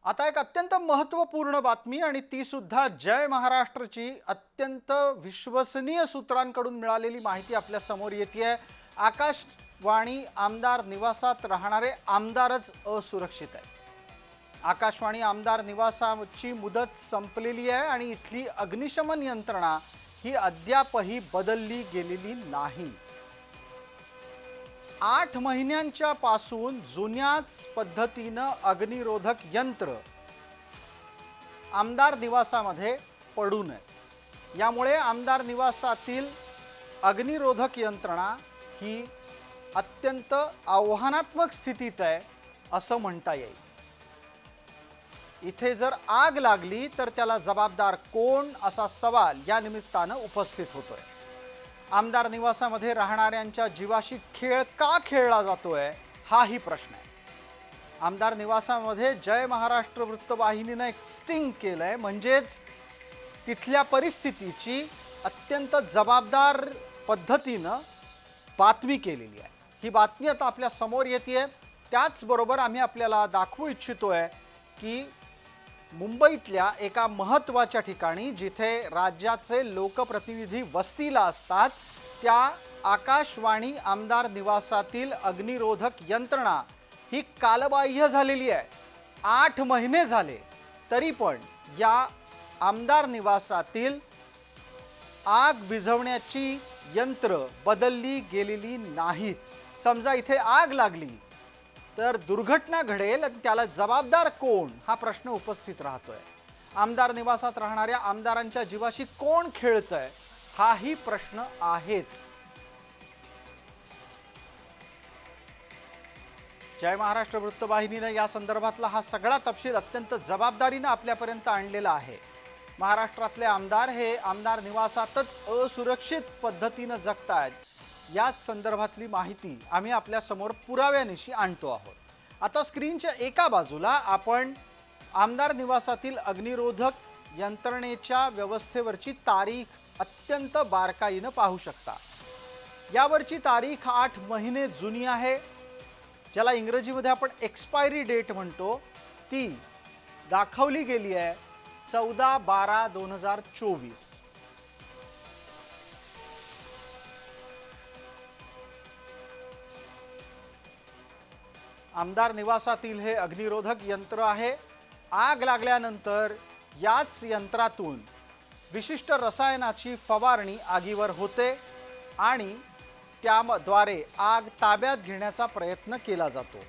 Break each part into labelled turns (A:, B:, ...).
A: आता एक अत्यंत महत्त्वपूर्ण बातमी आणि ती सुद्धा जय महाराष्ट्रची अत्यंत विश्वसनीय सूत्रांकडून मिळालेली माहिती आपल्या समोर येते। आकाशवाणी आमदार निवासात राहणारे आमदारच असुरक्षित आहे। आकाशवाणी आमदार निवासाची मुदत संपलेली आहे आणि इथली अग्निशमन यंत्रणा ही अद्यापही बदलली गेलेली नाही। 8 महिन्यांच्या पासून जुन्याच पद्धतीने अग्निरोधक यंत्र आमदार निवासामध्ये पडून आहे। यामुळे आमदार निवासातील अग्निरोधक यंत्रणा ही अत्यंत आव्हानात्मक स्थितीत आहे असं म्हणता येईल। इथे जर आग लागली तर त्याला जबाबदार कोण असा सवाल या निमित्ताने उपस्थित होतोय। आमदार निवासामध्ये राहणाऱ्यांच्या जीवाशी खेळ का खेळला जातोय हाही प्रश्न आहे। आमदार निवासामध्ये जय महाराष्ट्र वृत्तवाहिनीने एक स्टिंग केलंय, म्हणजेच तिथल्या परिस्थितीची अत्यंत जबाबदार पद्धतीने बातमी केलेली आहे। ही बातमी आता आपल्या समोर येते। त्याचबरोबर आम्ही आपल्याला दाखवू इच्छितोय की मुंबईतल्या एका महत्त्वाच्या ठिकाणी जिथे राज्याचे लोकप्रतिनिधी वस्तीला असतात त्या आकाशवाणी आमदार निवासातील अग्निरोधक यंत्रणा ही कालबाह्य झालेली आहे। 8 महिने झाले तरी पण या आमदार निवासातील आग विझवण्याची यंत्र बदलली गेलेली नाहीत। समजा इथे आग लागली तर दुर्घटना घडेल, त्याला जबाबदार कोण हा प्रश्न उपस्थित राहतोय। आमदार निवासात राहणाऱ्या आमदारांच्या जीवाशी कोण खेळतंय हाही प्रश्न आहेच। जय महाराष्ट्र वृत्तवाहिनीने या संदर्भातला हा सगळा तपशील अत्यंत जबाबदारीने आपल्यापर्यंत आणलेला आहे। महाराष्ट्रातले आमदार हे आमदार निवासातच असुरक्षित पद्धतीने जगतायत याच संदर्भातली माहिती आम्ही आपल्या समोर पुराव्यानिशी आणतो आहोत। आता स्क्रीनच्या एका बाजूला आपण आमदार निवासातील अग्निरोधक यंत्रणेच्या व्यवस्थेवरची तारीख अत्यंत बारकाईने पाहू शकता। यावरची तारीख 8 महिने जुनी आहे, ज्याला इंग्रजीमध्ये आपण एक्सपायरी डेट म्हणतो, ती दाखवली गेली आहे 14/12/2024। आमदार निवासातील हे अग्निरोधक यंत्र आहे। आग लागल्यानंतर याच यंत्रातून विशिष्ट रसायनाची फवारणी आगीवर होते आणि त्याद्वारे आग ताब्यात घेण्याचा प्रयत्न केला जातो।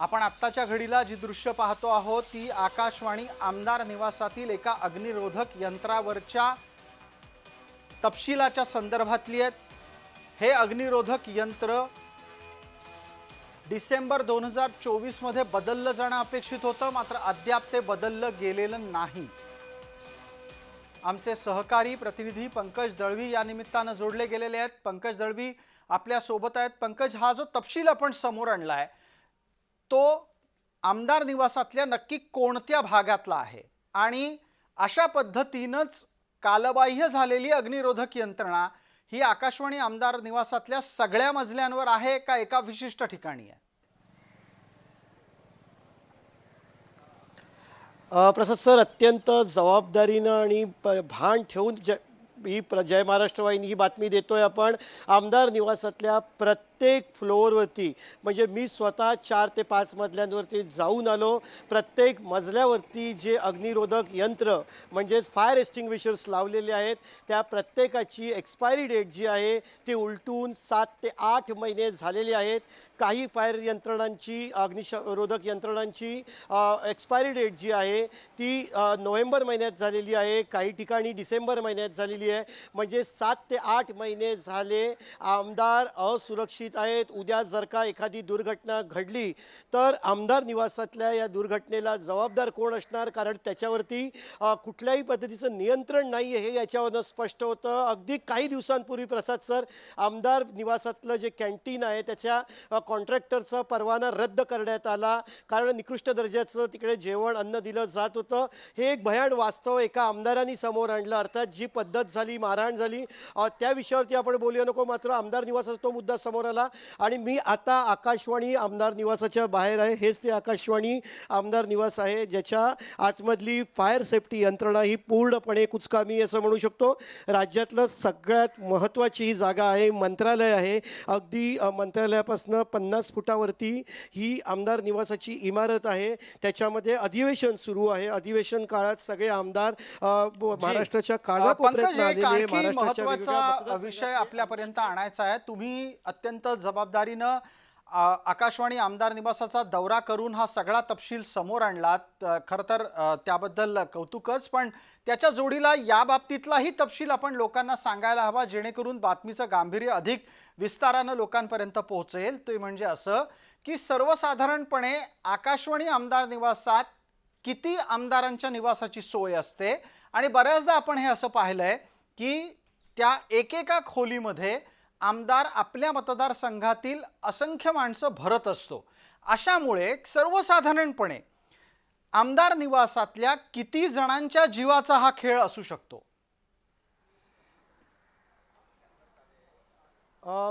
A: आपण आत्ताच्या घडीला जी दृश्य पाहतो आहोत ती आकाशवाणी आमदार निवासातील एका अग्निरोधक यंत्रावरच्या तपशिलाच्या संदर्भातली आहेत। हे अग्निरोधक यंत्र डिसेंबर 2024 मध्ये बदललं जाणं अपेक्षित होतं, मात्र अद्याप ते बदललं गेलेलं नाही। आमचे सहकारी प्रतिनिधी पंकज दळवी या निमित्ताने जोडले गेलेले आहेत। पंकज दळवी आपल्या सोबत आहेत। पंकज, हा जो तपशील आपण समोर आणलाय तो आमदार निवासातल्या नक्की कोणत्या भागातला आहे आणि अशा पद्धतीनेच कालबाह्य झालेली अग्निरोधक यंत्रणा ही आकाशवाणी आमदार निवासातल्या सगळ्या मजल्यांवर आहे का एका विशिष्ट ठिकाणी आहे?
B: प्रसाद सर, अत्यंत जबाबदारीनं आणि भान ठेवून जय महाराष्ट्र वाहिनी ही बातमी देतोय आपण। आमदार निवासातल्या प्रत्येक फ्लोअरवरती, म्हणजे मी स्वतः 4 ते 5 मजल्यांवरती जाऊन आलो, प्रत्येक मजल्यावरती जे अग्निरोधक यंत्र म्हणजेच फायर एक्सटिंग्विशर्स लावलेले आहेत त्या प्रत्येकाची एक्सपायरी डेट जी आहे ती उलटून 7 ते 8 महिने झालेली आहेत। काही फायर यंत्रणांची अग्निरोधक यंत्रणांची एक्सपायरी डेट जी आहे ती नोव्हेंबर महिन्यात झालेली आहे, काही ठिकाणी डिसेंबर महिन्यात झालेली झालेली आहे. म्हणजे 7 ते 8 महिने झाले आमदार असुरक्षित आहेत. उद्या जर का एखादी दुर्घटना घडली तर आमदार निवासातल्या या दुर्घटनेला जबाबदार कोण असणार? कारण त्याच्यावरती कुठल्याही पद्धतीचं नियंत्रण नाही आहे हे याच्यावरनं स्पष्ट होतं. अगदी काही दिवसांपूर्वी प्रसाद सर, आमदार निवासातलं जे कॅन्टीन आहे त्याच्या कॉन्ट्रॅक्टरचा परवाना रद्द करण्यात आला, कारण निकृष्ट दर्जाचं तिकडे जेवण अन्न दिलं जात होतं. हे एक भयान वास्तव एका आमदारांनी समोर आणलं. अर्थात जी पद्धत झाली, मारहाण झाली, त्या विषयावरती आपण बोलूया नको, मात्र आमदार निवासाचा तो मुद्दा समोर आला. आणि मी आता आकाशवाणी आमदार निवासाच्या बाहेर आहे. हेच ते आकाशवाणी आमदार निवास आहे ज्याच्या आतमधली फायर सेफ्टी यंत्रणा ही पूर्णपणे कुचकामी असं म्हणू शकतो. राज्यातलं सगळ्यात महत्त्वाची ही जागा आहे, मंत्रालय आहे. अगदी मंत्रालयापासून 50 फुटावरती ही आमदार निवासाची इमारत आहे. त्याच्यामध्ये अधिवेशन सुरू आहे. अधिवेशन काळात सगळे आमदार महाराष्ट्राच्या कानाकोपऱ्यातून आलेले, महाराष्ट्राच्या
A: महत्त्वाचा विषय आपल्यापर्यंत आणायचा आहे. तुम्ही अत्यंत जबाबदारीनं आकाशवाणी आमदार निवासाचा दौरा करून हा सगळा तपशील समोर आणलात. खरं तर त्याबद्दल कौतुकच, पण त्याच्या जोडीला या बाबतीतलाही तपशील आपण लोकांना सांगायला हवा, जेणेकरून बातमीचं गांभीर्य अधिक विस्तारानं लोकांपर्यंत पोहोचेल. ते म्हणजे असं की सर्वसाधारणपणे आकाशवाणी आमदार निवासात किती आमदारांच्या निवासाची सोय असते, आणि बऱ्याचदा आपण हे असं पाहिलंय की त्या एकेका खोलीमध्ये आमदार आपल्या मतदारसंघातील असंख्य माणसं भरत असतो. अशामुळे सर्वसाधारणपणे आमदार निवासातल्या किती जणांच्या जीवाचा हा खेळ असू शकतो?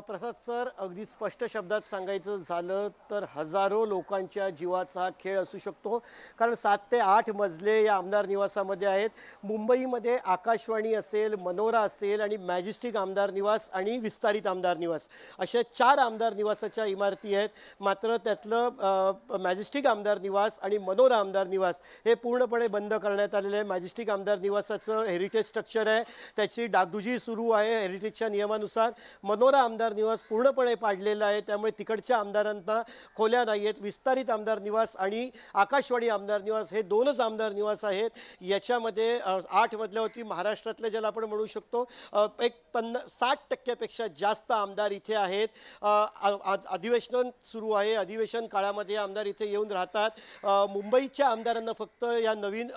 B: प्रसाद सर, अगदी स्पष्ट शब्दात सांगायचं झालं तर हजारो लोकांच्या जीवाचा हा खेळ असू शकतो. कारण 7 ते 8 मजले या आमदार निवासामध्ये आहेत. मुंबईमध्ये आकाशवाणी असेल, मनोरा असेल आणि मॅजेस्टिक आमदार निवास आणि विस्तारित आमदार निवास अशा 4 आमदार निवासाच्या इमारती आहेत. मात्र त्यातलं मॅजेस्टिक आमदार निवास आणि मनोरा आमदार निवास हे पूर्णपणे बंद करण्यात आलेलं आहे. मॅजेस्टिक आमदार निवासाचं हेरिटेज स्ट्रक्चर आहे, त्याची डागडुजी सुरू आहे हेरिटेजच्या नियमानुसार. मनोरा आमदार निवास पूर्णपणे पाडलेला आहे, त्यामुळे तिकडच्या आमदारांना खोल्या नाही आहेत. विस्तारित आमदार निवास आणि आकाशवाणी आमदार निवास हे 2च आमदार निवास आहेत. याच्यामध्ये 8 मजल्यावरती महाराष्ट्रातले ज्याला आपण म्हणू शकतो एक 60% जास्त आमदार इथे आहेत. अधिवेशन सुरू आहे, अधिवेशन काळामध्ये आमदार इथे येऊन राहतात. मुंबईच्या आमदारांना फक्त या नवीन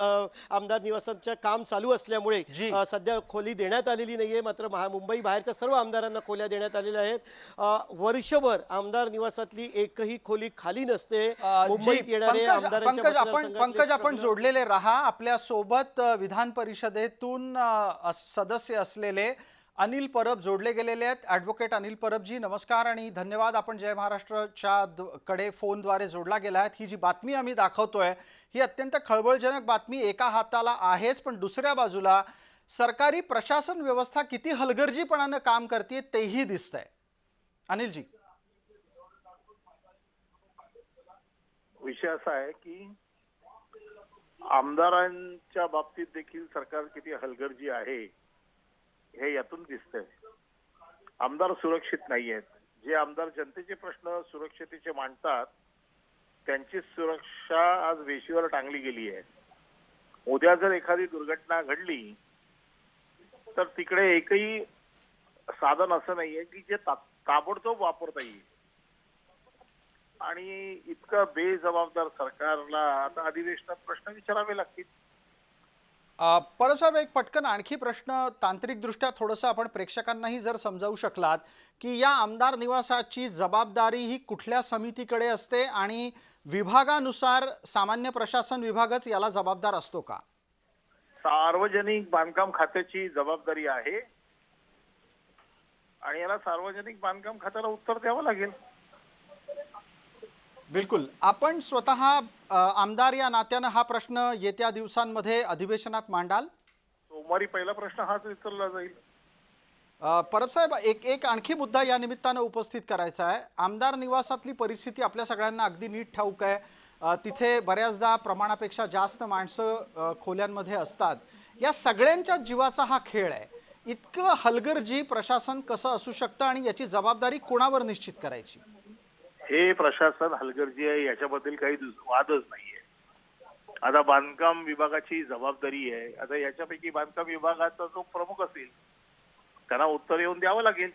B: आमदार निवासांचं काम चालू असल्यामुळे सध्या खोली देण्यात आलेली नाहीये, मात्र मुंबई बाहेरच्या सर्व आमदारांना खोल्या देण्यात आलेल्या आहेत. वर्षभर आमदार निवासातली एकही खोली खाली नसते. मुंबईत येणारे
A: पंकज, आपण जोडलेले राहा. आपल्या सोबत विधान परिषदेतून सदस्य असलेले अनिल परब जोडले गेलेले आहेत. ॲडव्होकेट अनिल परबजी, नमस्कार आणि धन्यवाद. आपण जय महाराष्ट्रच्या कडे फोनद्वारे जोडला गेला आहेत. ही जी बातमी आम्ही दाखवतोय ही अत्यंत खळबळजनक बातमी एका हाताला आहेच, पण दुसऱ्या बाजूला सरकारी प्रशासन व्यवस्था किती हलगर्जीपणानं काम करते तेही दिसतंय. अनिलजी,
C: विषय असा आहे की आमदारांच्या बाबतीत देखील सरकार किती हलगर्जी आहे हे यातून दिसतंय. आमदार सुरक्षित नाही आहेत. जे आमदार जनतेचे प्रश्न सुरक्षितेचे मांडतात त्यांची सुरक्षा आज वेशीवर टांगली गेली आहे. उद्या जर एखादी दुर्घटना घडली तर तिकडे एकही साधन असं नाहीये की जे ताबडतोब वापरता येईल. आणि इतकं बेजबाबदार सरकारला आता अधिवेशनात प्रश्न विचारावे लागतील.
A: परब साहेब, एक पटकन आणखी प्रश्न तांत्रिकदृष्ट्या थोडंसं आपण प्रेक्षकांनाही जर समजावू शकलात की या आमदार निवासाची जबाबदारी ही कुठल्या समितीकडे असते आणि विभागानुसार सामान्य प्रशासन विभागच याला जबाबदार असतो का?
C: सार्वजनिक बांधकाम खात्याची जबाबदारी आहे आणि याला सार्वजनिक बांधकाम खात्याला उत्तर द्यावं लागेल.
A: बिलकुल. आपण स्वतः आमदार या नात्यानं हा प्रश्न येत्या दिवसांमध्ये अधिवेशनात मांडाल?
C: सोमवारी पहिला प्रश्न हाच विचारला जाईल.
A: परब साहेब, एक आणखी मुद्दा या निमित्तानं उपस्थित करायचा आहे. आमदार निवासातली परिस्थिती आपल्या सगळ्यांना अगदी नीट ठाऊक आहे. तिथे बऱ्याचदा प्रमाणापेक्षा जास्त माणसं खोल्यांमध्ये असतात. या सगळ्यांच्या जीवाचा हा खेळ आहे. इतकं हलगर्जी प्रशासन कसं असू शकतं आणि याची जबाबदारी कोणावर निश्चित करायची?
C: हे प्रशासन हलगर्जी आहे याच्याबद्दल काही वादच नाहीये. आता बांधकाम विभागाची जबाबदारी आहे. आता याच्यापैकी बांधकाम विभागाचा जो प्रमुख असेल त्यांना उत्तर येऊन द्यावं लागेल.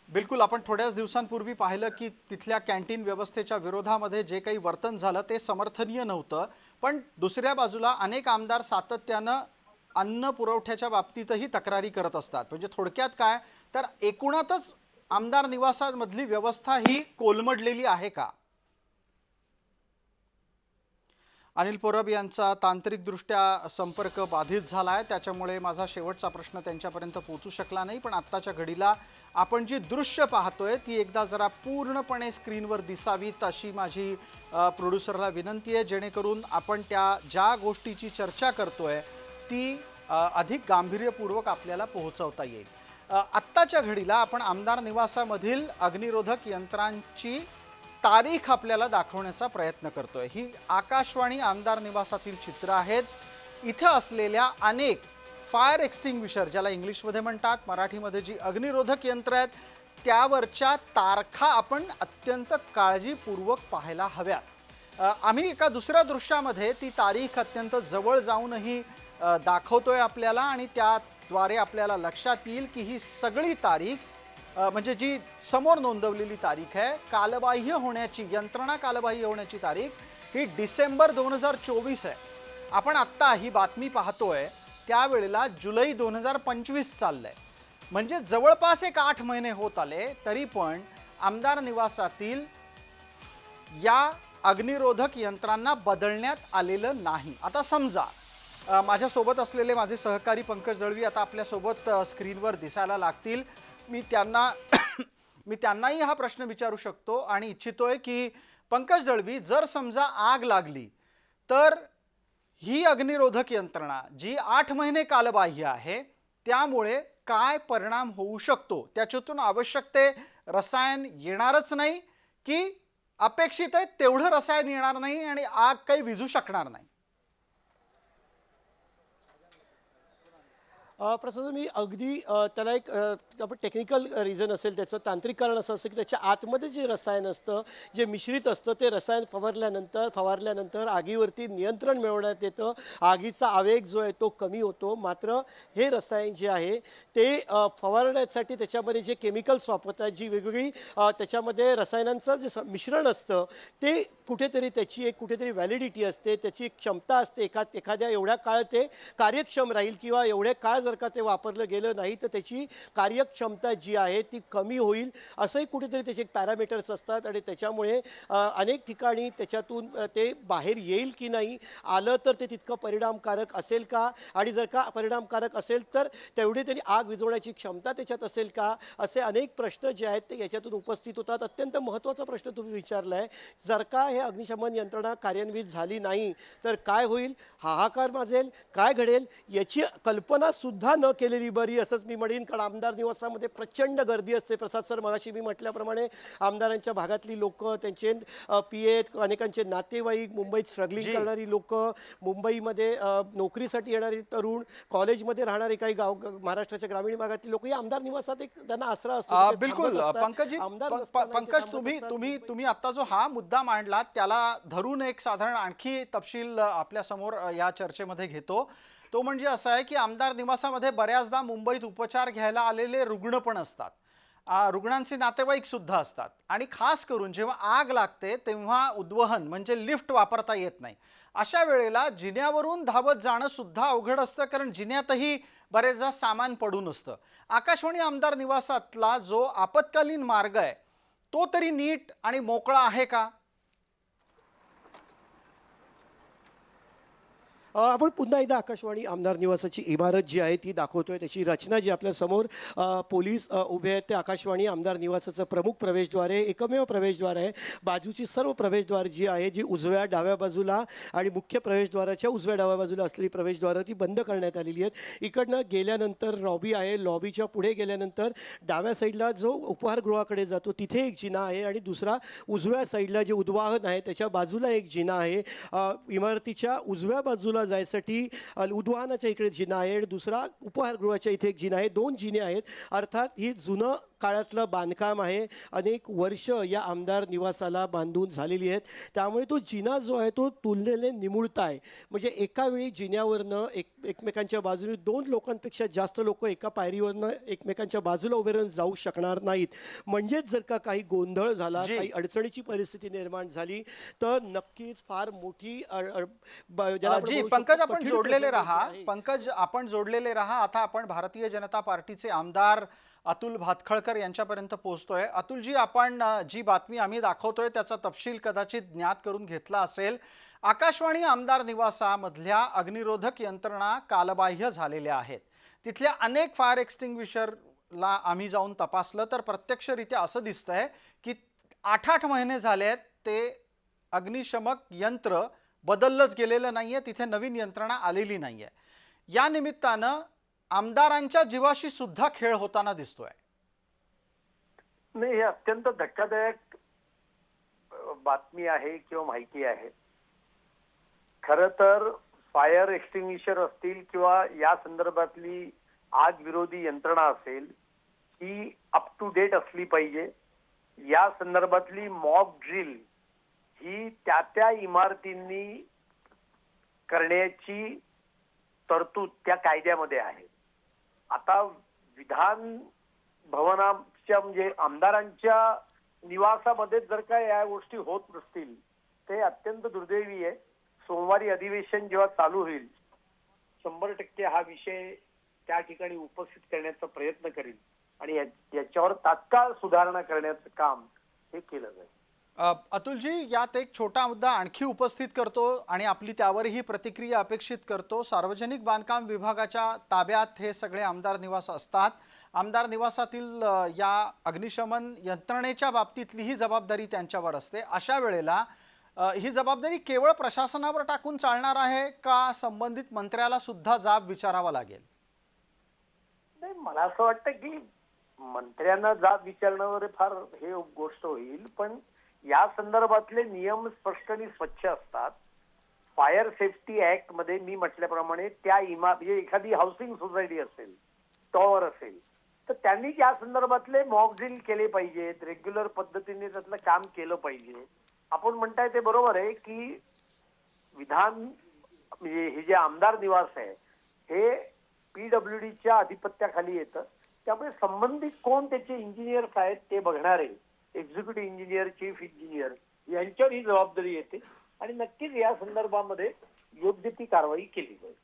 A: बिलकुल, आपण थोड्याच दिवसांपूर्वी पाहिलं की तिथल्या कॅन्टीन व्यवस्थेच्या विरोधामध्ये जे काही वर्तन झालं ते समर्थनीय नव्हतं. पण दुसऱ्या बाजूला अनेक आमदार सातत्यानं अन्न पुरवठ्याच्या बाबतीतही तक्रारी करत असतात. म्हणजे थोडक्यात काय, तर एकूणातच आमदार निवासांमधली व्यवस्था ही कोलमडलेली आहे का? अनिल परब यांचा तांत्रिकदृष्ट्या संपर्क बाधित झाला आहे, त्याच्यामुळे माझा शेवटचा प्रश्न त्यांच्यापर्यंत पोहोचू शकला नाही. पण आत्ताच्या घडीला आपण जी दृश्य पाहतोय ती एकदा जरा पूर्णपणे स्क्रीनवर दिसावीत अशी माझी प्रोड्युसरला विनंती आहे, जेणेकरून आपण त्या ज्या गोष्टीची चर्चा करतोय ती अधिक गांभीर्यपूर्वक आपल्याला पोहोचवता येईल. आत्ताच्या घडीला आपण आमदार निवासामधील अग्निरोधक यंत्रांची तारीख आपल्याला दाखवण्याचा प्रयत्न करतोय. ही आकाशवाणी आमदार निवासातील चित्र आहेत. इथं असलेल्या अनेक फायर एक्सटिंग्विशर, ज्याला इंग्लिशमध्ये म्हणतात, मराठीमध्ये जी अग्निरोधक यंत्र आहेत, त्यावरच्या तारखा आपण अत्यंत काळजीपूर्वक पाहायला हव्यात. आम्ही एका दुसऱ्या दृश्यामध्ये ती तारीख अत्यंत जवळ जाऊनही दाखवतोय आपल्याला, आणि त्याद्वारे आपल्याला लक्षात येईल की ही सगळी तारीख म्हणजे जी समोर नोंदवलेली तारीख आहे, कालबाह्य होण्याची, यंत्रणा कालबाह्य होण्याची तारीख ही डिसेंबर 2024 आहे. आपण आत्ता ही बातमी पाहतोय त्यावेळेला जुलै 2025 चाललंय. म्हणजे जवळपास एक 8 महिने होत आले, तरी पण आमदार निवासातील या अग्निरोधक यंत्रांना बदलण्यात आलेलं नाही. आता समजा माझ्यासोबत असलेले माझे सहकारी पंकज दळवी आता आपल्यासोबत स्क्रीनवर दिसायला लागतील. मी त्यांनाही हा प्रश्न विचारू शकतो आणि इच्छितोय की पंकज दळवी, जर समजा आग लागली तर ही अग्निरोधक यंत्रणा जी 8 महिने कालबाह्य आहे, त्यामुळे काय परिणाम होऊ शकतो? त्याच्यातून आवश्यक ते रसायन येणारच नाही की अपेक्षित आहे तेवढं रसायन येणार नाही आणि आग काही विझू शकणार नाही?
B: प्रसाद, मी अगदी त्याला एक आपण टेक्निकल रिझन असेल, त्याचं तांत्रिक कारण असं असतं की त्याच्या आतमध्ये जे रसायन असतं, जे मिश्रित असतं, ते रसायन फवारल्यानंतर आगीवरती नियंत्रण मिळवण्यात येतं. आगीचा आवेग जो आहे तो कमी होतो. मात्र हे रसायन जे आहे ते फवारण्यासाठी त्याच्यामध्ये जे केमिकल्स वापरतात, जी वेगवेगळी त्याच्यामध्ये रसायनांचं जे मिश्रण असतं, ते कुठेतरी त्याची एक कुठेतरी व्हॅलिडिटी असते, त्याची एक क्षमता असते. एखाद्या एवढ्या काळ ते कार्यक्षम राहील, किंवा एवढे काळ जर का ते वापरलं गेलं नाही तर त्याची कार्यक्षमता जी आहे ती कमी होईल, असंही कुठेतरी त्याचे एक पॅरामीटर्स असतात. आणि त्याच्यामुळे अनेक ठिकाणी त्याच्यातून ते बाहेर येईल की नाही, आलं तर ते तितकं परिणामकारक असेल का, आणि जर का परिणामकारक असेल तर तेवढी तरी आग विझवण्याची क्षमता त्याच्यात असेल का, असे अनेक प्रश्न जे आहेत ते याच्यातून उपस्थित होतात. अत्यंत महत्त्वाचा प्रश्न तुम्ही विचारला आहे. जर का हे अग्निशमन यंत्रणा कार्यान्वित झाली नाही तर काय होईल, हाहाकार माजेल, काय घडेल, याची कल्पना सुद्धा न केलेली बरी, असंच मी म्हणेन. कारण आमदार निवासामध्ये प्रचंड गर्दी असते. प्रसाद सर, मगाशी मी म्हटल्याप्रमाणे आमदारांच्या भागातली लोक, त्यांचे पीए, अनेकांचे नातेवाईक, मुंबईत स्ट्रगलिंग करणारी लोक, मुंबईमध्ये नोकरीसाठी येणारी तरुण, कॉलेजमध्ये राहणारे काही महाराष्ट्राच्या ग्रामीण भागातली लोक, या आमदार निवासात एक त्यांना आसरा असतो.
A: बिलकुल पंकज, तुम्ही आता जो हा मुद्दा मांडला त्याला धरून एक साधारण आणखी तपशील आपल्या समोर या चर्चेमध्ये घेतो. तो म्हणजे असा आहे की आमदार निवासामध्ये बऱ्याचदा मुंबईत उपचार घ्यायला आलेले रुग्ण पण असतात, रुग्णांचे नातेवाईक सुद्धा असतात, आणि खास करून जेव्हा आग लागते तेव्हा उद्वहन म्हणजे लिफ्ट वापरता येत नाही. अशा वेळेला जिन्यावरून धावत जाणं सुद्धा अवघड असतं, कारण जिन्यातही बरेचदा सामान पडून असतं. आकाशवाणी आमदार निवासातला जो आपत्कालीन मार्ग आहे तो तरी नीट आणि मोकळा आहे का?
B: आपण पुन्हा एकदा आकाशवाणी आमदार निवासाची इमारत जी आहे ती दाखवतोय. त्याची रचना जी आपल्यासमोर पोलीस उभे आहेत, ते आकाशवाणी आमदार निवासाचं प्रमुख प्रवेशद्वार आहे, एकमेव प्रवेशद्वार आहे. बाजूची सर्व प्रवेशद्वार जी आहे, जी उजव्या डाव्या बाजूला आणि मुख्य प्रवेशद्वाराच्या उजव्या डाव्या बाजूला असलेली प्रवेशद्वारं ती बंद करण्यात आलेली आहेत. इकडनं गेल्यानंतर लॉबी आहे, लॉबीच्या पुढे गेल्यानंतर डाव्या साईडला जो उपहारगृहाकडे जातो तिथे एक जिना आहे, आणि दुसरा उजव्या साईडला जे उद्वाहन आहे त्याच्या बाजूला एक जिना आहे. इमारतीच्या उजव्या बाजूला जायसाठी उद्वाहनाच्या इकडे जिना आहे, आणि दुसरा उपहारगृहाच्या इथे एक जिना आहे. 2 जिने आहेत. अर्थात ही जुनं काळातलं बांधकाम आहे. अनेक वर्ष या आमदार निवासाला बांधून झालेली आहेत. त्यामुळे तो जिना जो आहे तो तुलनेने निमुळता आहे. म्हणजे एका वेळी जिन्यावरनं एकमेकांच्या बाजूने 2 लोकांपेक्षा जास्त लोक एका पायरीवरनं एकमेकांच्या बाजूला उभे राहून जाऊ शकणार नाहीत. म्हणजेच जर का काही गोंधळ झाला,
A: जी.
B: काही अडचणीची परिस्थिती निर्माण झाली तर नक्कीच फार मोठी ज्याला आपण
A: जी
B: म्हणू
A: पंकज
B: शकतो
A: आपण
B: कठीण
A: जोडलेले
B: प्रसंग
A: राहा.
B: आहे.
A: पंकज आपण जोडलेले राहा. आता आपण भारतीय जनता पार्टीचे आमदार अतुल भातखळकर यांच्यापर्यंत पोहोचतोय. अतुलजी, आपण जी बातमी आम्ही दाखवतोय त्याचा तपशील कदाचित ज्ञात करून घेतला असेल. आकाशवाणी आमदार निवासामधल्या अग्निरोधक यंत्रणा कालबाह्य झालेल्या आहेत. तिथल्या अनेक फायर एक्सटिंग्विशरला आम्ही जाऊन तपासलं तर प्रत्यक्षरित्या असं दिसतंय की 8-8 महिने झालेत ते अग्निशमक यंत्र बदललंच गेलेलं नाहीये. तिथे नवीन यंत्रणा आलेली नाहीये. या निमित्तानं आमदारांच्या जीवाशी सुद्धा खेळ होताना दिसतोय.
D: नाही, हे अत्यंत धक्कादायक बातमी आहे किंवा माहिती आहे. खरं तर फायर एक्सटिंग्विशर असतील किंवा या संदर्भातली आग विरोधी यंत्रणा असेल ही अप टू डेट असली पाहिजे. या संदर्भातली मॉक ड्रिल ही त्या इमारतींनी करण्याची तरतूद त्या कायद्यामध्ये आहे. आता विधान भवनाच्या म्हणजे आमदारांच्या निवासामध्ये जर का या गोष्टी होत नसतील ते अत्यंत दुर्दैवी आहे. सोमवारी अधिवेशन जेव्हा चालू होईल 100% हा विषय त्या ठिकाणी उपस्थित करण्याचा प्रयत्न करील आणि याच्यावर तात्काळ सुधारणा करण्याचं काम हे केलं जाईल.
A: अतुलजी, यात एक छोटा मुद्दा आणखी उपस्थित करतो आणि आपली त्यावरही प्रतिक्रिया अपेक्षित करतो. सार्वजनिक बांधकाम विभागाच्या ताब्यात हे सगळे आमदार निवास असतात. आमदार निवासातील या अग्निशमन यंत्रणेच्या बाबतीतली ही जबाबदारी त्यांच्यावर असते. अशा वेळेला ही जबाबदारी केवळ प्रशासनावर टाकून चालणार आहे का संबंधित मंत्र्याला सुद्धा जाब विचारावा लागेल?
D: नाही, मला असं वाटतं की मंत्र्यांना जाब विचारण्यावर फार हे गोष्ट होईल, पण या संदर्भातले नियम स्पष्ट आणि स्वच्छ असतात. फायर सेफ्टी ऍक्ट मध्ये मी म्हटल्याप्रमाणे त्या म्हणजे एखादी हाऊसिंग सोसायटी असेल, टॉवर असेल, तर त्यांनी या संदर्भातले मॉक ड्रिल केले पाहिजेत. रेग्युलर पद्धतीने त्यातलं काम केलं पाहिजे. आपण म्हणताय ते बरोबर आहे की विधान म्हणजे हे जे आमदार निवास आहे हे PWDच्या अधिपत्याखाली येतं. त्यामुळे संबंधित कोण त्याचे इंजिनियर्स आहेत ते बघणारे एक्झिक्युटिव्ह इंजिनियर, चीफ इंजिनियर यांच्यावर ही जबाबदारी येते आणि नक्कीच या संदर्भामध्ये योग्य ती कारवाई केली जाईल.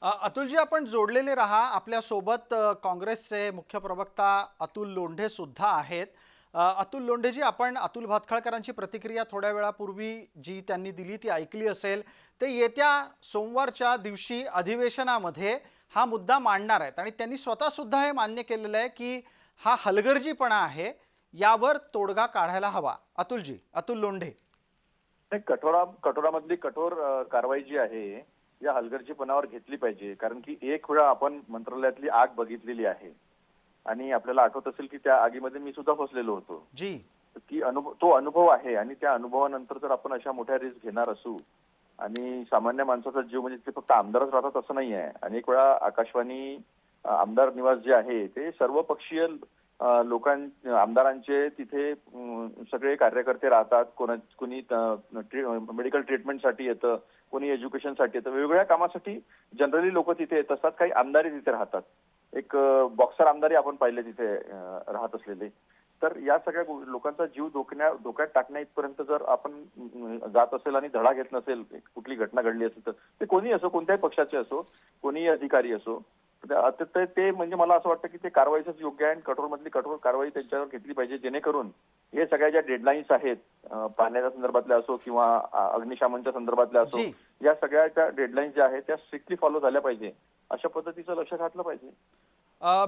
A: अतुलजी, आपण जोडलेले राहा. आपल्यासोबत काँग्रेसचे मुख्य प्रवक्ता अतुल लोंढे सुद्धा आहेत. अतुल लोंढेजी, आपण अतुल भातखळकरांची प्रतिक्रिया थोड्या वेळापूर्वी जी त्यांनी दिली ती ऐकली असेल. ते येत्या सोमवारच्या दिवशी अधिवेशनामध्ये हा मुद्दा मांडणार आहेत आणि त्यांनी स्वतः सुद्धा हे मान्य केलेलं आहे की हा हलगर्जीपणा आहे, यावर तोडगा काढायला हवा. अतुल लोंढे.
E: कठोरामधली कठोर कारवाई जी आहे या हलगर्जीपणावर घेतली पाहिजे. कारण की एक वेळा आपण मंत्रालयातली आग बघितलेली आहे आणि आपल्याला आठवत असेल की त्या आगीमध्ये मी सुद्धा फसलेलो होतो.
A: जी,
E: तो अनुभव आहे आणि त्या अनुभवानंतर जर आपण अशा मोठ्या रिस्क घेणार असू आणि सामान्य माणसाचा जीव म्हणजे ते फक्त आमदारच राहतात असं नाही आहे. अनेक वेळा आकाशवाणी आमदार निवास जे आहे ते सर्वपक्षीय आमदारांचे तिथे सगळे कार्यकर्ते राहतात. कोणी मेडिकल ट्रीटमेंटसाठी येतं, कोणी एज्युकेशनसाठी येतं, वेगवेगळ्या कामासाठी जनरली लोक तिथे येत असतात. काही आमदारही तिथे राहतात. एक बॉक्सर आमदारही आपण पाहिले तिथे राहत असलेले. तर या सगळ्या लोकांचा जीव धोक्यात टाकण्या इथपर्यंत जर आपण जात असेल आणि धडा घेत नसेल, कुठली घटना घडली असेल तर ते कोणी असो, कोणत्याही पक्षाचे असो, कोणीही अधिकारी असो, ते म्हणजे मला असं वाटतं की ते कारवाईच योग्य आहे आणि कठोरमधली कठोर कारवाई त्यांच्यावर घेतली पाहिजे, जेणेकरून हे सगळ्या ज्या डेडलाईन्स आहेत पाण्याच्या संदर्भातल्या असो किंवा अग्निशमनच्या संदर्भातल्या असो, या सगळ्या त्या डेडलाईन्स ज्या आहेत त्या स्ट्रिक्टली फॉलो झाल्या पाहिजे. अशा पद्धतीचं लक्ष घातलं पाहिजे.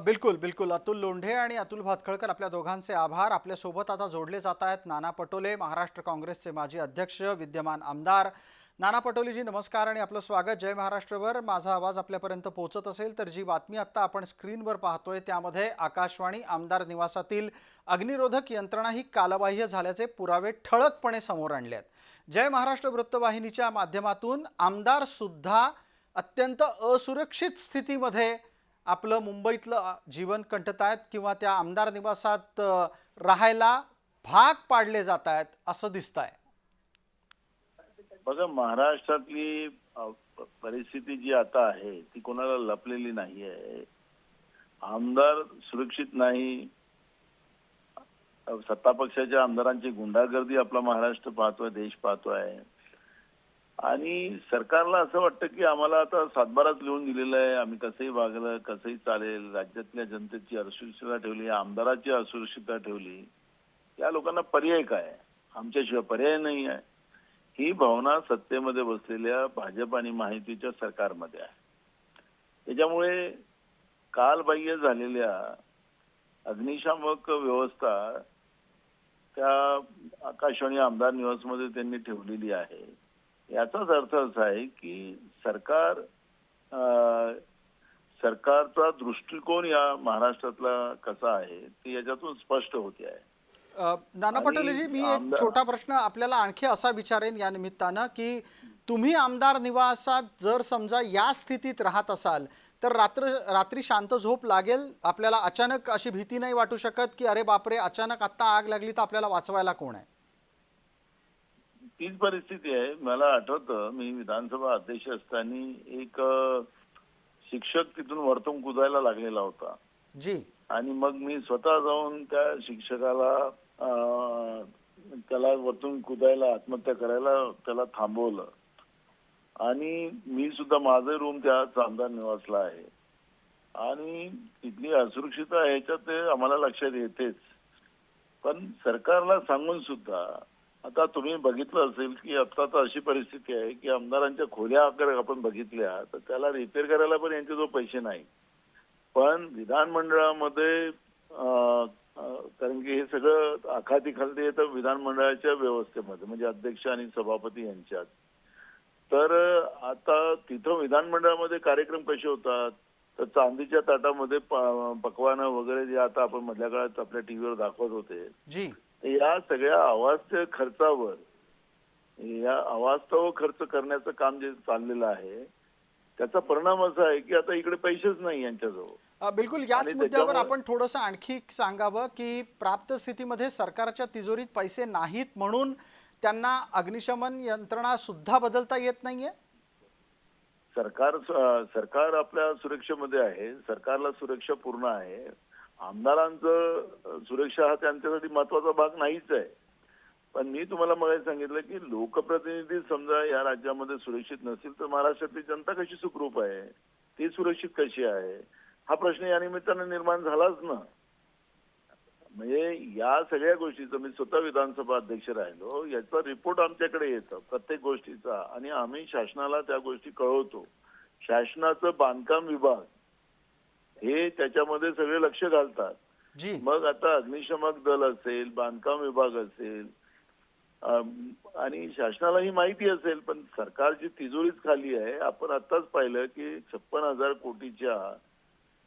A: बिलकुल. अतुल लोंढे आणि अतुल भातखळकर, आपल्या दोघांचे आभार. आपल्यासोबत आता जोडले जात आहेत नाना पटोले, महाराष्ट्र काँग्रेसचे माजी अध्यक्ष, विद्यमान आमदार. नाना पटोलेजी, नमस्कार आणि आपलं स्वागत. जय महाराष्ट्रवर माझा आवाज आपल्यापर्यंत पोहोचत असेल तर जी बातमी आत्ता आपण स्क्रीनवर पाहतोय त्यामध्ये आकाशवाणी आमदार निवासातील अग्निरोधक यंत्रणा ही कालबाह्य झाल्याचे पुरावे ठळकपणे समोर आणले आहेत. जय महाराष्ट्र वृत्तवाहिनीच्या माध्यमातून आमदार सुद्धा अत्यंत असुरक्षित स्थितीमध्ये आपलं मुंबईतलं जीवन कंठतायत किंवा त्या आमदार निवासात राहायला भाग पाडले जात आहेत असं दिसतंय?
F: बघा, महाराष्ट्रातली परिस्थिती जी आता आहे ती कोणाला लपलेली नाही आहे. आमदार सुरक्षित नाही. सत्ता पक्षाच्या आमदारांची गुंडागर्दी आपला महाराष्ट्र पाहतोय, देश पाहतोय. आणि सरकारला असं वाटतं की आम्हाला आता सातबाराच लिहून दिलेलं आहे, आम्ही कसंही वागलं कसंही चालेल, राज्यातल्या जनतेची असुरक्षितता ठेवली, आमदाराची असुरक्षितता ठेवली, या लोकांना पर्याय काय? आमच्याशिवाय पर्याय नाही आहे. ही भावना सत्तेमध्ये बसलेल्या भाजप आणि महायुतीच्या सरकारमध्ये आहे. त्याच्यामुळे कालबाह्य झालेल्या अग्निशामक व्यवस्था त्या आकाशवाणी आमदार निवासमध्ये त्यांनी ठेवलेली आहे. याचाच अर्थ असा आहे की सरकारचा दृष्टिकोन या महाराष्ट्रातला कसा आहे ते याच्यातून स्पष्ट होते आहे.
A: नाना पटोलेजी, मी एक छोटा प्रश्न आपल्याला आणखी असा विचारेन या निमित्तानं की तुम्ही आमदार निवासात जर समजा या स्थितीत राहत असाल तर रात्री शांत झोप लागेल आपल्याला? अचानक अशी भीती नाही वाटू शकत की अरे बापरे, अचानक आत्ता आग लागली तर आपल्याला वाचवायला कोण आहे?
F: तीच परिस्थिती आहे. मला आठवतं, मी विधानसभा अध्यक्ष असताना एक शिक्षक तिथून वरतून कुदायला लागलेला होता
A: जी,
F: आणि मग मी स्वतः जाऊन त्या शिक्षकाला त्याला वरतून कुदायला, आत्महत्या करायला त्याला थांबवलं. आणि मी सुद्धा माझं रूम त्या आमदार निवासला आहे आणि तिथली असुरक्षितता ह्याच्यात ते आम्हाला लक्षात येतेच. पण सरकारला सांगून सुद्धा आता तुम्ही बघितलं असेल की आता तर अशी परिस्थिती आहे की आमदारांच्या खोल्या अगर आपण बघितल्या तर त्याला रिपेअर करायला पण यांच्याजवळ पैसे नाही. पण विधानमंडळामध्ये कारण की हे सगळं आखाती येतं विधानमंडळाच्या व्यवस्थेमध्ये, म्हणजे अध्यक्ष आणि सभापती यांच्यात. तर आता तिथं विधानमंडळामध्ये कार्यक्रम कसे होतात तर चांदीच्या ताटामध्ये पकवानं वगैरे जे आता आपण मधल्या काळात आपल्या टीव्हीवर दाखवत होते,
A: जी,
F: या सगळ्या अवास्तव खर्चावर, या अवास्तव खर्च करण्याचं काम जे चाललेलं आहे त्याचा परिणाम असा आहे की आता इकडे पैसेच नाही यांच्याजवळ.
A: बिलकुल. याच मुद्द्यावर आपण थोडंसं आणखी सांगावं की प्राप्त स्थितीमध्ये सरकारच्या तिजोरीत पैसे नाहीत म्हणून त्यांना अग्निशमन यंत्रणा सुद्धा बदलता येत नाहीये.
F: सरकार आपल्या सुरक्षेमध्ये आहे, सरकारला सुरक्षा पूर्ण आहे. आमदारांचं सुरक्षा हा त्यांच्यासाठी महत्वाचा भाग नाहीच आहे. पण मी तुम्हाला मग सांगितलं की लोकप्रतिनिधी समजा या राज्यामध्ये सुरक्षित नसेल तर महाराष्ट्रातली जनता कशी सुखरूप आहे, ती सुरक्षित कशी आहे, हा प्रश्न या निमित्तानं निर्माण झालाच ना. म्हणजे या सगळ्या गोष्टीचं मी स्वतः विधानसभा अध्यक्ष राहिलो, याचा रिपोर्ट आमच्याकडे येतो प्रत्येक गोष्टीचा आणि आम्ही शासनाला त्या गोष्टी कळवतो. शासनाचं बांधकाम विभाग हे त्याच्यामध्ये सगळे लक्ष घालतात.
A: जी,
F: मग आता अग्निशमक दल असेल, बांधकाम विभाग असेल आणि शासनाला ही माहिती असेल, पण सरकारची तिजोरीच खाली आहे. आपण आताच पाहिलं की 56,000 कोटीच्या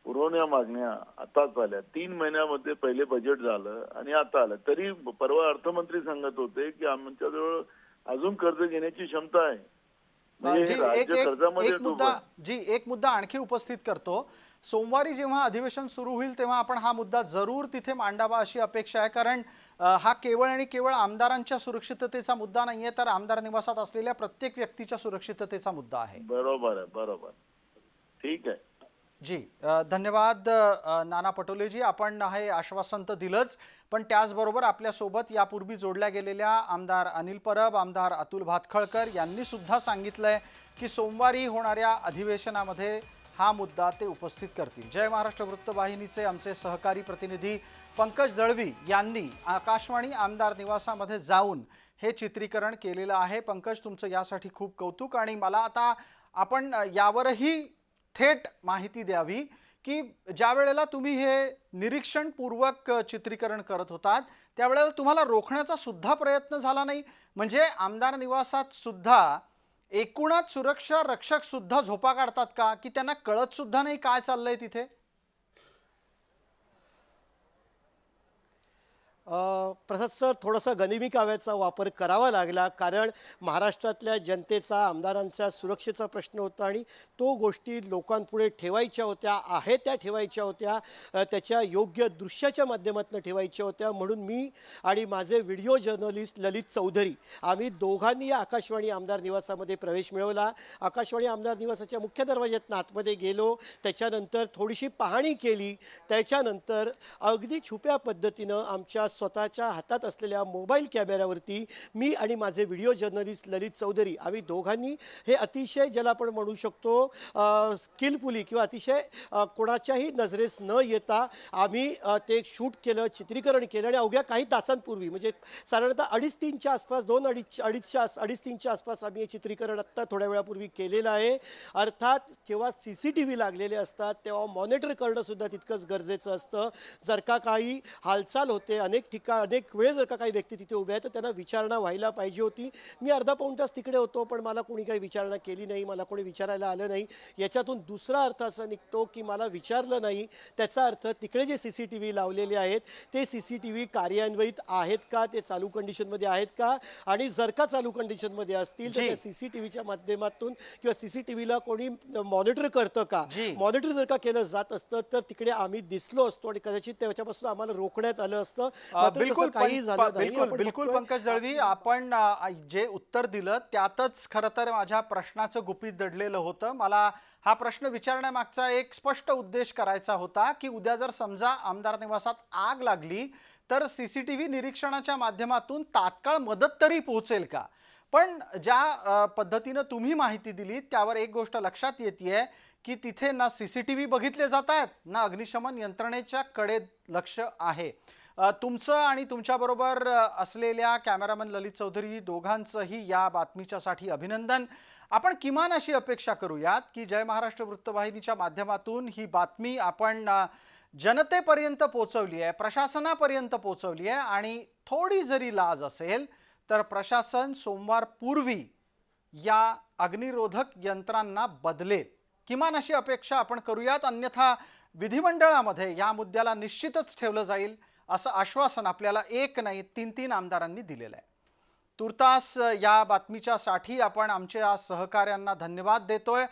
F: पुरवण्या मागण्या आताच आल्या. 3 महिन्यामध्ये पहिले बजेट झालं आणि आता आलं. तरी परवा अर्थमंत्री सांगत होते की आमच्याजवळ अजून कर्ज घेण्याची क्षमता आहे. म्हणजे राज्य कर्जामध्ये
A: एक मुद्दा आणखी उपस्थित करतो. सोमवारी जेव्हा अधिवेशन सुरू होईल तेव्हा आपण हा मुद्दा जरूर तिथे मांडावा अशी अपेक्षा आहे, कारण हा केवळ आणि केवळ आमदारांच्या सुरक्षिततेचा मुद्दा नाहीये तर आमदार निवासात असलेल्या प्रत्येक व्यक्तीच्या सुरक्षिततेचा मुद्दा आहे.
F: बरोबर आहे, बरोबर. ठीक आहे.
A: जी, धन्यवाद नाना पटोलेजी. आपण हे आश्वासन तर दिलंच, पण त्याचबरोबर आपल्यासोबत यापूर्वी जोडल्या गेलेल्या आमदार अनिल परब, आमदार अतुल भातखळकर यांनी सुद्धा सांगितलंय की सोमवारी होणाऱ्या अधिवेशनामध्ये हा मुद्दा ते उपस्थित करतील. जय महाराष्ट्र वृत्तवाहिनीचे आमचे सहकारी प्रतिनिधी पंकज दळवी यांनी आकाशवाणी आमदार निवासामध्ये जाऊन हे चित्रीकरण केलेलं आहे. पंकज, तुमचं यासाठी खूप कौतुक. आणि मला आता आपण यावरही थेट माहिती द्यावी की ज्या वेळेला तुम्ही हे निरीक्षणपूर्वक चित्रीकरण करत होतात त्यावेळेला तुम्हाला रोखण्याचा सुद्धा प्रयत्न झाला नाही? म्हणजे आमदार निवासात सुद्धा एकूणच सुरक्षा रक्षक सुद्धा झोपा काढतात का, की त्यांना कळत सुद्धा नाही काय चाललंय तिथे?
B: प्रसाद सर, थोडासा गनिमी काव्याचा वापर करावा लागला, कारण महाराष्ट्रातल्या जनतेचा, आमदारांच्या सुरक्षेचा प्रश्न होता आणि तो गोष्टी लोकांपुढे ठेवायच्या होत्या, त्या ठेवायच्या होत्या, त्याच्या योग्य दृश्याच्या माध्यमातून ठेवायच्या होत्या. म्हणून मी आणि माझे व्हिडिओ जर्नलिस्ट ललित चौधरी आम्ही दोघांनी या आकाशवाणी आमदार निवासामध्ये प्रवेश मिळवला. आकाशवाणी आमदार निवासाच्या मुख्य दरवाज्यातून आतमध्ये गेलो, त्याच्यानंतर थोडीशी पाहणी केली, त्याच्यानंतर अगदी छुप्या पद्धतीनं आमच्या स्वतःच्या हातात असलेल्या मोबाईल कॅमेऱ्यावरती मी आणि माझे व्हिडिओ जर्नलिस्ट ललित चौधरी आम्ही दोघांनी हे अतिशय ज्याला आपण म्हणू शकतो स्किलफुली किंवा अतिशय कोणाच्याही नजरेस न येता आम्ही ते शूट केलं, चित्रीकरण केलं आणि अवघ्या काही तासांपूर्वी म्हणजे साधारणतः 2:30-3च्या आसपास 2-2:30-3च्या आसपास आम्ही हे चित्रीकरण आत्ता थोड्या वेळापूर्वी केलेलं आहे. अर्थात जेव्हा CCTV लागलेले असतात तेव्हा मॉनिटर करणं सुद्धा तितकंच गरजेचं असतं. जर का काही हालचाल होते, अनेक वेळ जर का काही व्यक्ती तिथे उभ्या आहेत तर त्यांना विचारणा व्हायला पाहिजे होती. मी अर्धा पाऊण तास तिकडे होतो, पण मला कोणी काही विचारणा केली नाही, मला कोणी विचारायला आलं नाही. याच्यातून दुसरा अर्थ असा निघतो की मला विचारलं नाही. त्याचा अर्थ तिकडे जे CCTV लावलेले आहेत ते CCTV कार्यान्वित आहेत का, ते चालू कंडिशनमध्ये आहेत का, आणि जर का चालू कंडिशनमध्ये असतील तर त्या CCTVच्या माध्यमातून किंवा CCTVला कोणी मॉनिटर करतं का, मॉनिटर जर का केलं जात असतं तर तिकडे आम्ही दिसलो असतो आणि कदाचित त्याच्यापासून आम्हाला रोखण्यात आलं असतं.
A: बिलकुल पंकज दळवी, आपण जे उत्तर दिलं त्यातच खरं तर माझ्या प्रश्नाचं गुपित दडलेलं होतं. मला हा प्रश्न विचारण्यामागचा एक स्पष्ट उद्देश करायचा होता की उद्या जर समजा आमदार निवासात आग लागली तर CCTV निरीक्षणाच्या माध्यमातून तात्काळ मदत तरी पोहोचेल का. पण ज्या पद्धतीनं तुम्ही माहिती दिली त्यावर एक गोष्ट लक्षात येते की तिथे ना CCTV बघितले जात आहेत ना अग्निशमन यंत्रणेच्या कडे लक्ष आहे. तुमचं आणि तुमच्याबरोबर असलेल्या कॅमेरामन ललित चौधरी दोघांचंही या बातमीच्यासाठी अभिनंदन. आपण किमान अशी अपेक्षा करूयात की जय महाराष्ट्र वृत्तवाहिनीच्या माध्यमातून ही बातमी आपण जनतेपर्यंत पोहोचवली आहे, प्रशासनापर्यंत पोहोचवली आहे आणि थोडी जरी लाज असेल तर प्रशासन सोमवार पूर्वी या अग्निरोधक यंत्रांना बदलेल. किमान अशी अपेक्षा आपण करूयात, अन्यथा विधिमंडळामध्ये या मुद्द्याला निश्चितच ठेवलं जाईल असं आश्वासन आपल्याला 1 नाही 3 आमदारांनी दिलेलं आहे. तुर्तास या बातमीच्यासाठी आपण आमच्या सहकाऱ्यांना धन्यवाद देतोय.